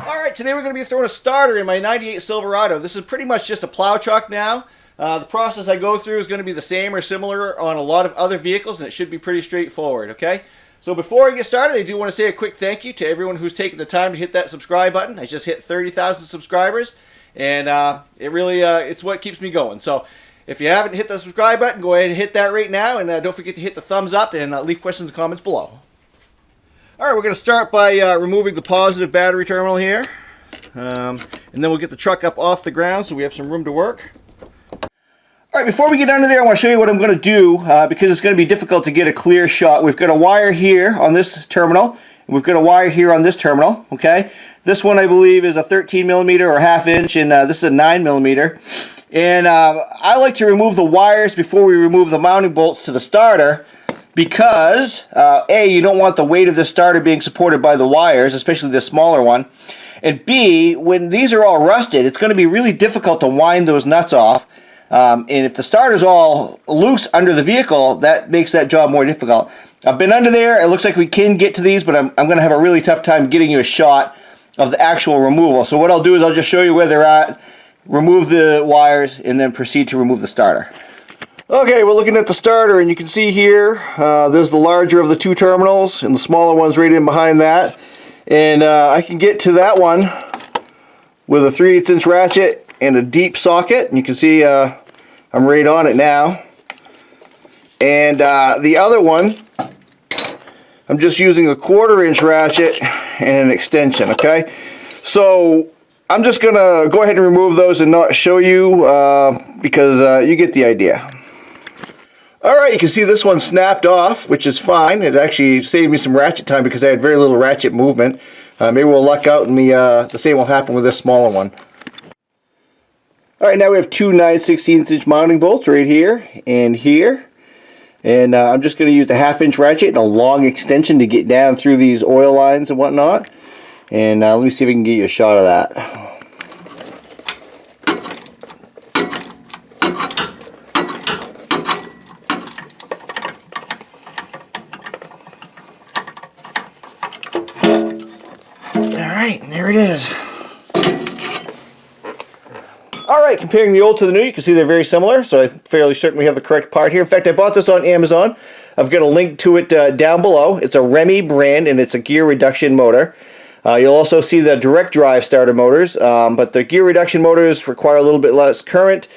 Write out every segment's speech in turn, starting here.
Alright, today we're going to be throwing a starter in my 98 Silverado. This is pretty much just a plow truck now. The process I go through is going to be the same or similar on a lot of other vehicles, and it should be pretty straightforward, okay? So before I get started, I do want to say a quick thank you to everyone who's taken the time to hit that subscribe button. I just hit 30,000 subscribers, and it's what keeps me going. So if you haven't hit the subscribe button, go ahead and hit that right now, and don't forget to hit the thumbs up and leave questions and comments below. Alright, we're going to start by removing the positive battery terminal here, and then we'll get the truck up off the ground so we have some room to work. Alright, before we get under there, I want to show you what I'm going to do, because it's going to be difficult to get a clear shot. We've got a wire here on this terminal, and we've got a wire here on this terminal, okay? This one I believe is a 13 millimeter or half inch, and this is a 9 millimeter. And I like to remove the wires before we remove the mounting bolts to the starter, because A, you don't want the weight of the starter being supported by the wires, especially the smaller one. And B, when these are all rusted, it's going to be really difficult to wind those nuts off. And if the starter's all loose under the vehicle, that makes that job more difficult. I've been under there. It looks like we can get to these, but I'm going to have a really tough time getting you a shot of the actual removal. So what I'll do is I'll just show you where they're at, remove the wires, and then proceed to remove the starter. Okay, we're looking at the starter, and you can see here, there's the larger of the two terminals, and the smaller one's right in behind that. And I can get to that one with a 3/8 inch ratchet and a deep socket. And you can see I'm right on it now. And the other one, I'm just using a 1/4 inch ratchet and an extension, okay? So I'm just going to go ahead and remove those and not show you because you get the idea. Alright, you can see this one snapped off, which is fine. It actually saved me some ratchet time because I had very little ratchet movement. Maybe we'll luck out and the same will happen with this smaller one. Alright, now we have two 9/16 inch mounting bolts right here and here. And I'm just going to use a 1/2 inch ratchet and a long extension to get down through these oil lines and whatnot. And let me see if we can get you a shot of that. Alright, there it is. Alright, comparing the old to the new, you can see they're very similar, so I'm fairly certain we have the correct part here. In fact, I bought this on Amazon. I've got a link to it down below. It's a Remy brand, and it's a gear reduction motor. You'll also see the direct drive starter motors, but the gear reduction motors require a little bit less current,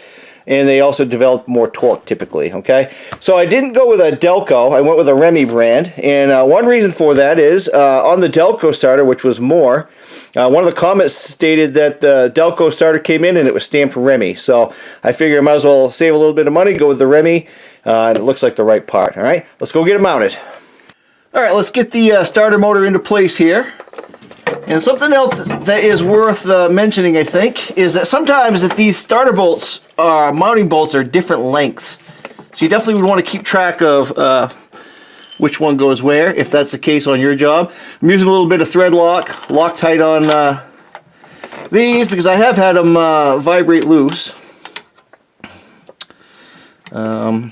and they also develop more torque typically, okay? So I didn't go with a Delco, I went with a Remy brand, and one reason for that is on the Delco starter, which was more, one of the comments stated that the Delco starter came in and it was stamped Remy, so I figure I might as well save a little bit of money, go with the Remy, and it looks like the right part, alright? Let's go get it mounted. Alright, let's get the starter motor into place here. And something else that is worth mentioning, I think, is that sometimes that these starter bolts, mounting bolts, are different lengths. So you definitely would want to keep track of which one goes where, if that's the case on your job. I'm using a little bit of thread lock, Loctite on these because I have had them vibrate loose. And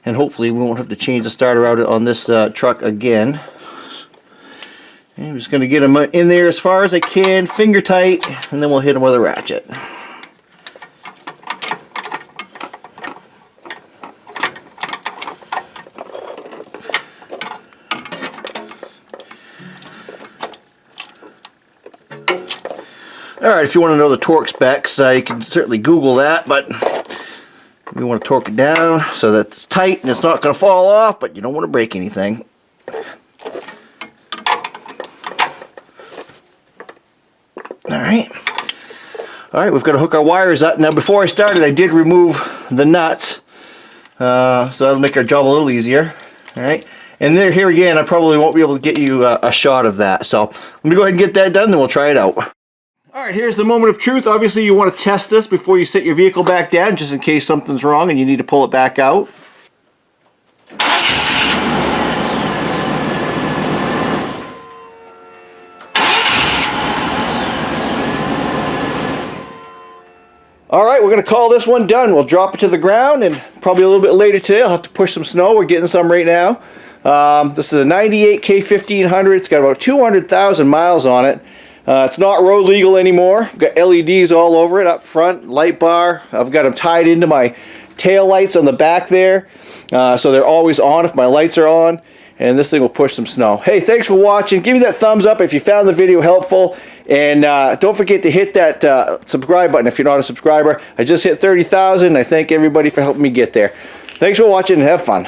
hopefully we won't have to change the starter out on this truck again. I'm just going to get them in there as far as I can, finger tight, and then we'll hit them with a ratchet. Alright, if you want to know the torque specs, you can certainly Google that, but we want to torque it down so that it's tight and it's not going to fall off, but you don't want to break anything. Alright, we've got to hook our wires up. Now before I started, I did remove the nuts, so that'll make our job a little easier. Alright, and there, here again, I probably won't be able to get you a shot of that, so let me go ahead and get that done, then we'll try it out. Alright, here's the moment of truth. Obviously you want to test this before you set your vehicle back down, just in case something's wrong and you need to pull it back out. Alright, right, we're going to call this one done. We'll drop it to the ground, and probably a little bit later today I'll have to push some snow. We're getting some right now. This is a 98 K1500. It's got about 200,000 miles on it. It's not road legal anymore. I've got LEDs all over it, up front, light bar. I've got them tied into my tail lights on the back there, so they're always on if my lights are on, and this thing will push some snow. Hey, thanks for watching. Give me that thumbs up if you found the video helpful, and don't forget to hit that subscribe button if you're not a subscriber. I just hit 30,000. I thank everybody for helping me get there. Thanks for watching, and have fun.